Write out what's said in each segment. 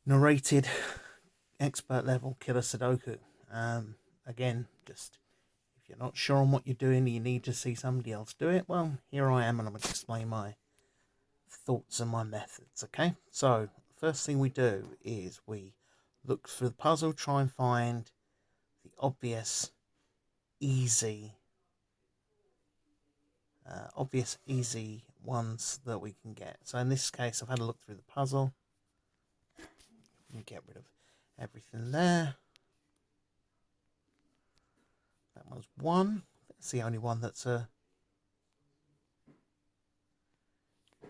Narrated expert level killer Sudoku. Again, just if you're not sure on what you're doing, you need to see somebody else do it. Well, here I am, and I'm going to explain my thoughts and my methods. Okay, so first thing we do is we look through the puzzle, try and find the obvious, easy, easy ones that we can get. So in this case, I've had a look through the puzzle. Get rid of everything there. That one's 1. That's the only one that's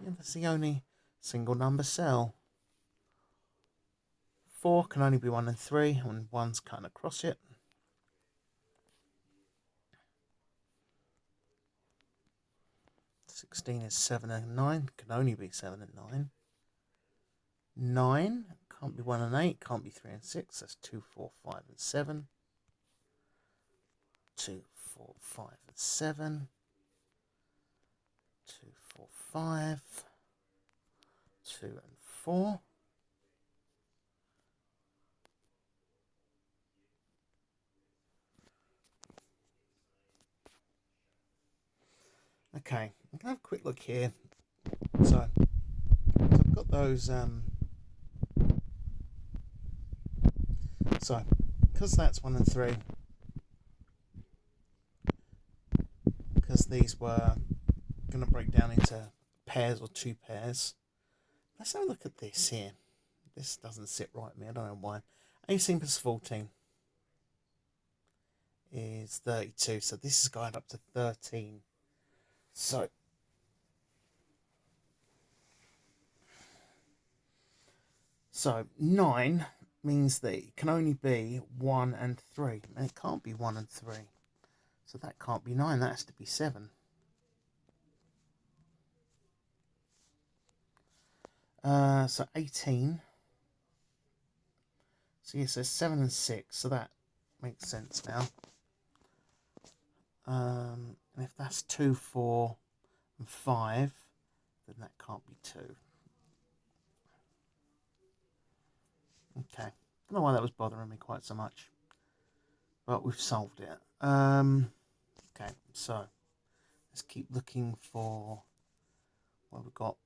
that's the only single number cell. 4 can only be 1 and 3, and 1's cutting across it. 16 is 7 and 9, can only be 7 and 9. 9 can't be 1 and 8, can't be 3 and 6, that's 2, 4, 5 and 7. 2, 4, 5 and 7. 2, 4, 5. 2 and 4. Okay, I'm going to have a quick look here. So I've got those, so because that's 1 and 3, because these were going to break down into pairs or 2 pairs. Let's have a look at this here. This doesn't sit right with me, I don't know why. 18 plus 14 is 32, so this is going up to 13. So 9 means that it can only be 1 and 3, and it can't be 1 and 3. So that can't be 9, that has to be 7. So 18. So yes, there's 7 and 6, so that makes sense now. And if that's 2, 4, and 5, then that can't be 2. Okay, don't know why that was bothering me quite so much, but we've solved it. Okay, so let's keep looking for what we've got.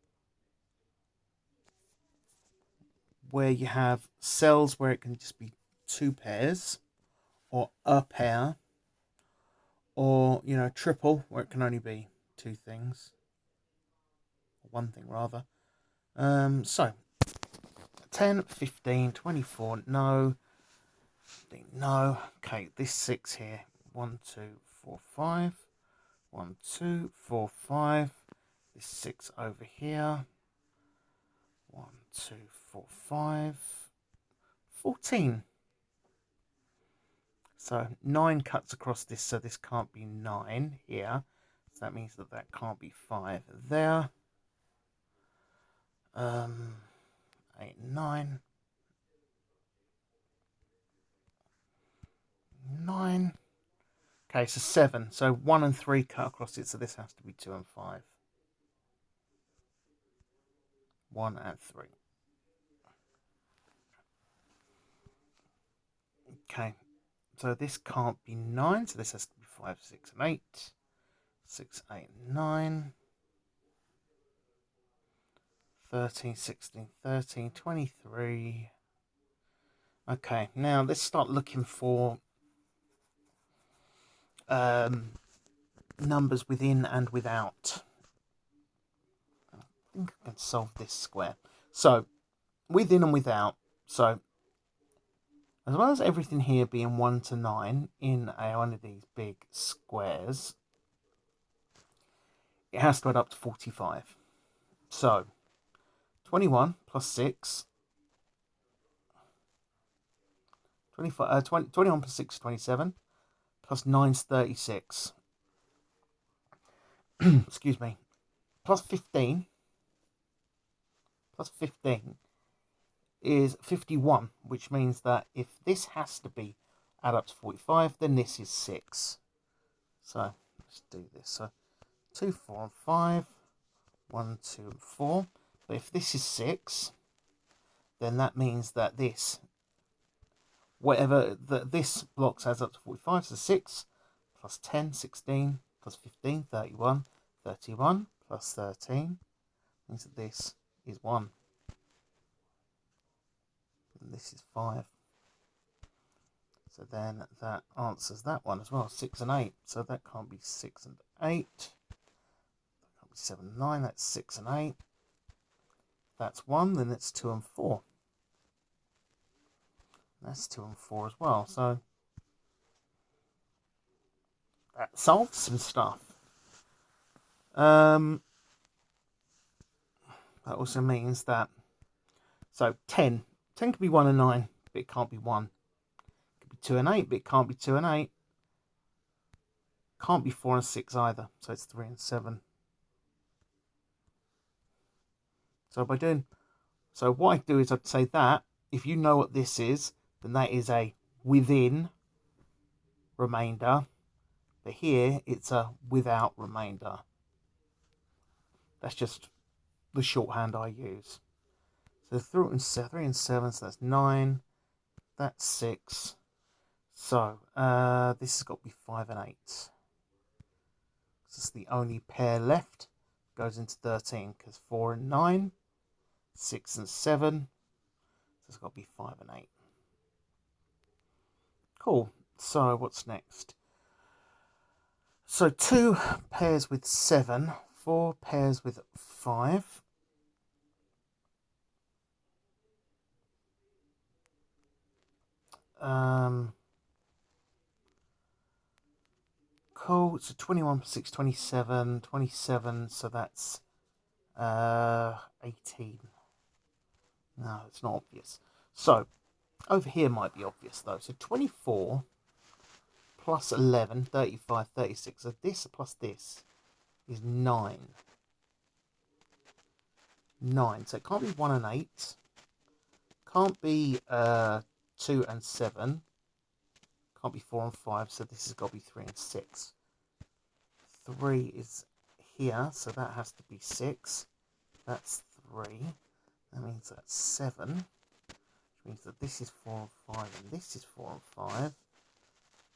Where you have cells where it can just be 2 pairs, or a pair, or triple where it can only be 2 things, or 1 thing rather. So 10, 15, 24, no. 15, no. Okay, this 6 here. 1, 2, 4, 5. 1, 2, 4, 5. This 6 over here. 1, 2, 4, 5. 14. So 9 cuts across this, so this can't be 9 here. So that means that can't be 5 there. 8, 9. 9. Okay, so 7. So 1 and 3 cut across it, so this has to be 2 and 5. 1 and 3. Okay, so this can't be 9, so this has to be 5, 6, and 8. 6, 8, 9. 13, 16, 13, 23. Okay, now let's start looking for numbers within and without. I think I can solve this square. So, within and without. So, as well as everything here being 1 to 9 in one of these big squares, it has to add up to 45. So, 21 plus 6. 21 plus 6 is 27. Plus 9 is 36. Excuse me. Plus 15. Plus 15 is 51, which means that if this has to be add up to 45, then this is 6. So let's do this. So 2, 4, and 5. 1, 2, and 4. But if this is 6, then that means that this block adds up to 45, so 6 plus 10, 16, plus 15, 31, 31 plus 13 means that this is 1. And this is 5. So then that answers that one as well, 6 and 8. So that can't be 6 and 8. That can't be 7 and 9, that's 6 and 8. That's 1, then it's 2 and 4. That's 2 and 4 as well. So that solves some stuff. That also means that, so 10 can be 1 and 9, but it can't be 1. It could be 2 and 8, but it can't be 2 and 8. Can't be 4 and 6 either, so it's 3 and 7. So what I do is I'd say that if you know what this is, then that is a within remainder, but here it's a without remainder. That's just the shorthand I use. So 3 and 7, so that's 9. That's 6. So this has got to be 5 and 8. This is the only pair left. Goes into 13 because 4 and 9, 6 and 7. So it's got to be 5 and 8. Cool. So what's next? So 2 pairs with 7, 4 pairs with 5. Cool. So 21 plus 6, 27. 27, so that's 18. No, it's not obvious. So over here might be obvious though. So 24 plus 11, 35, 36. So this plus this is 9. 9. So it can't be 1 and 8. Can't be 2 and 7. Can't be 4 and 5. So this has got to be 3 and 6. 3 is here, so that has to be 6. That's 3. That means that's 7. Which means that this is 4 and 5, and this is 4 and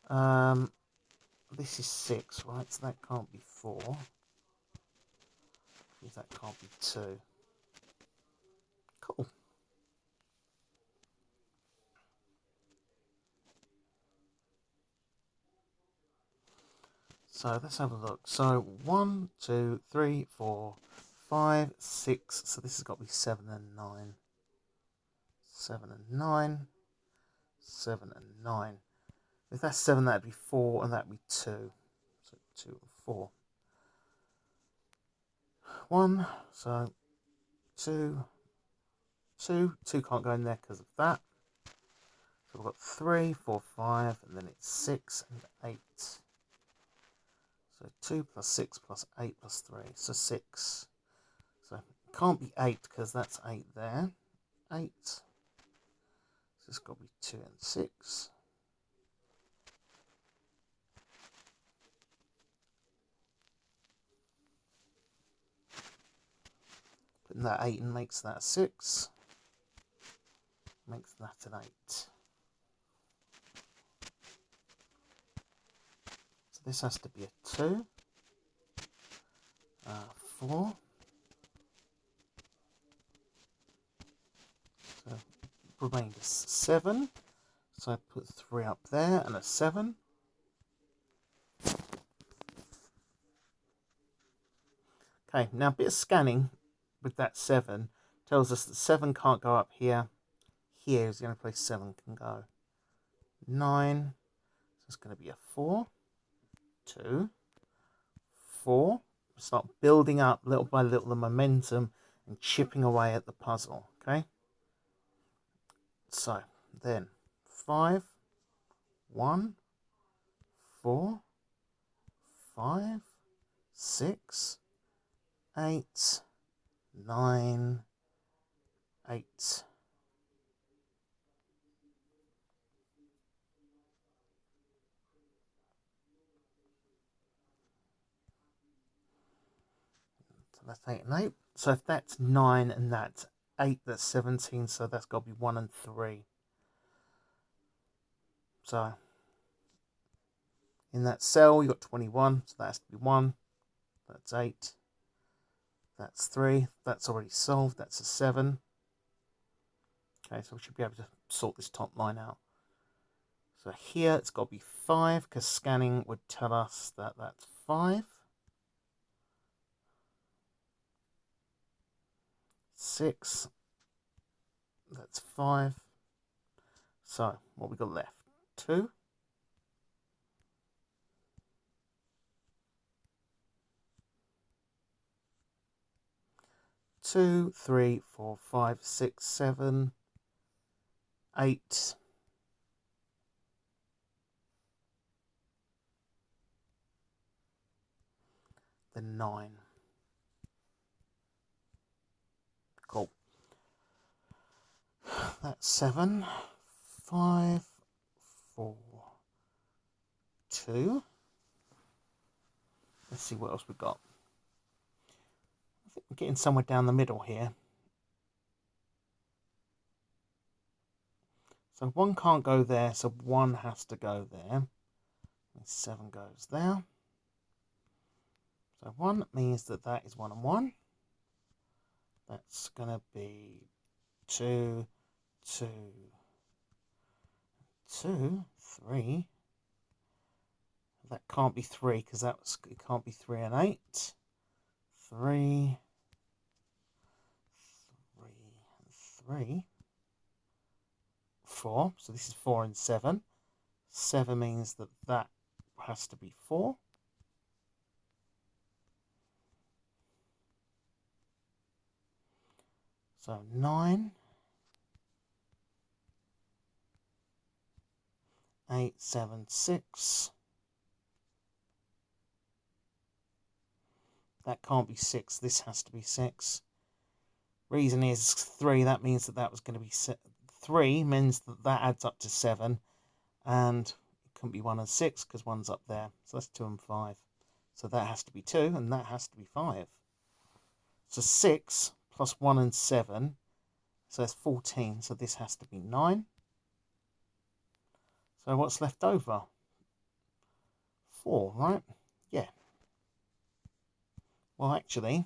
5. This is 6, right? So that can't be 4. Because that can't be 2. Cool. So let's have a look. So 1, 2, 3, 4, 5, 6. So this has got to be 7 and 9. 7 and 9. 7 and 9. If that's 7, that'd be 4, and that'd be 2. So 2 and 4. 1, so 2. 2 can't go in there because of that. So we've got 3, 4, 5, and then it's 6 and 8. So 2 plus 6 plus 8 plus 3, so 6. So it can't be 8 because that's 8 there. 8. So it's got to be 2 and 6. Putting that 8 in makes that 6. Makes that an 8. So this has to be a 2. 4. So remainder 7. So I put 3 up there and a 7. Okay, now a bit of scanning with that 7 tells us that 7 can't go up here. Here is the only place 7 can go. 9. So it's going to be a 4. 2. 4. Start building up little by little the momentum and chipping away at the puzzle. Okay. So then 5, 1, 4, 5, 6, 8, 9, 8. So that's 8 and 8. So if that's 9 and that's 8, that's 17, so that's got to be 1 and 3. So in that cell, you've got 21, so that has to be 1. That's 8. That's 3. That's already solved. That's a 7. Okay, so we should be able to sort this top line out. So here it's got to be 5, because scanning would tell us that that's 5. 6. That's 5. So what we got left? 2. 2, 3, 4, 5, 6, 7, 8. Then 9. Cool. That's 7, 5, 4, 2. Let's see what else we've got. I think we're getting somewhere down the middle here. So 1 can't go there, so 1 has to go there. 7 goes there. So 1 means that that is 1 and 1. That's going to be 2, 2, 2, 3. That can't be 3 because it can't be 3 and 8. 3, 3, 4. So this is 4 and 7. 7 means that that has to be 4. So 9, 8, 7, 6. That can't be 6. This has to be 6. Reason is 3. That means that was going to be 3 means that that adds up to 7. And it couldn't be 1 and 6 because 1's up there. So that's 2 and 5. So that has to be 2 and that has to be 5. So 6 plus 1 and 7. So that's 14. So this has to be 9. So what's left over? 4, right? Yeah. Well, actually,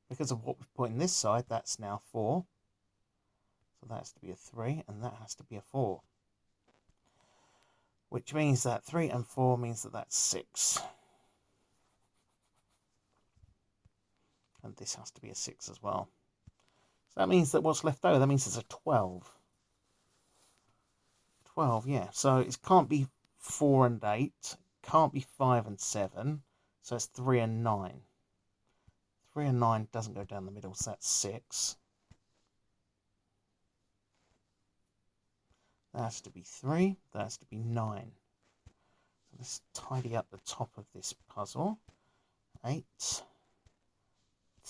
because of what we've put in this side, that's now 4. So that has to be a 3, and that has to be a 4. Which means that 3 and 4 means that that's 6. And this has to be a 6 as well. So that means that what's left over, that means it's a 12. 12, yeah. So it can't be 4 and 8. Can't be 5 and 7. So it's 3 and 9. 3 and 9 doesn't go down the middle, so that's 6. That has to be 3. That has to be 9. So let's tidy up the top of this puzzle. 8,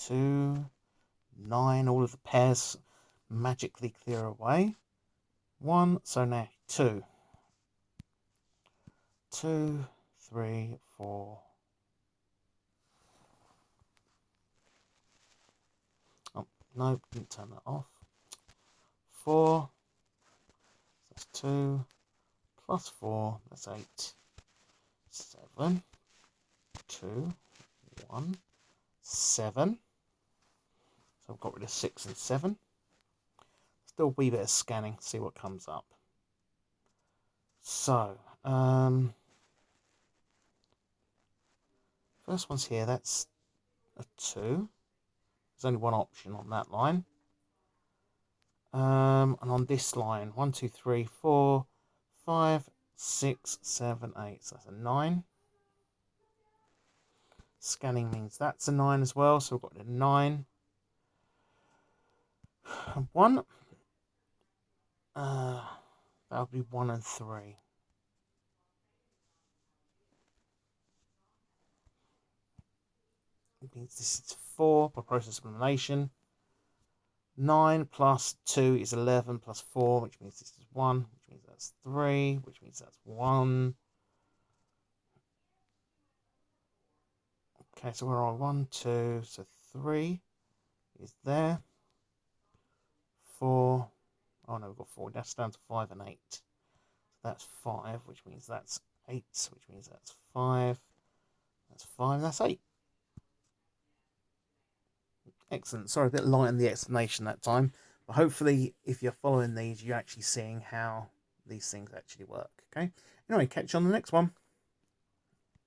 2, 9. All of the pairs magically clear away. 1, so now 2. 2, 3, 4. Oh, no, didn't turn that off. 4. That's 2. Plus 4, that's 8. 7. 2, 1, 7. So I've got rid of 6 and 7. Still a wee bit of scanning, see what comes up. So, first one's here, that's a 2. There's only one option on that line. And on this line, 1, 2, 3, 4, 5, 6, 7, 8. So that's a 9. Scanning means that's a 9 as well, so we've got a 9. 1. That would be 1 and 3. It means this is 4 by process of elimination. 9 plus 2 is 11 plus 4, which means this is 1, which means that's 3, which means that's 1. Okay, so we're on 1, 2, so 3 is there. 4. Oh no, we've got 4. That's down to 5 and 8. So that's 5, which means that's 8, which means that's 5. That's 5, that's 8. Excellent. Sorry, a bit light in the explanation that time. But hopefully, if you're following these, you're actually seeing how these things actually work. Okay? Anyway, catch you on the next one.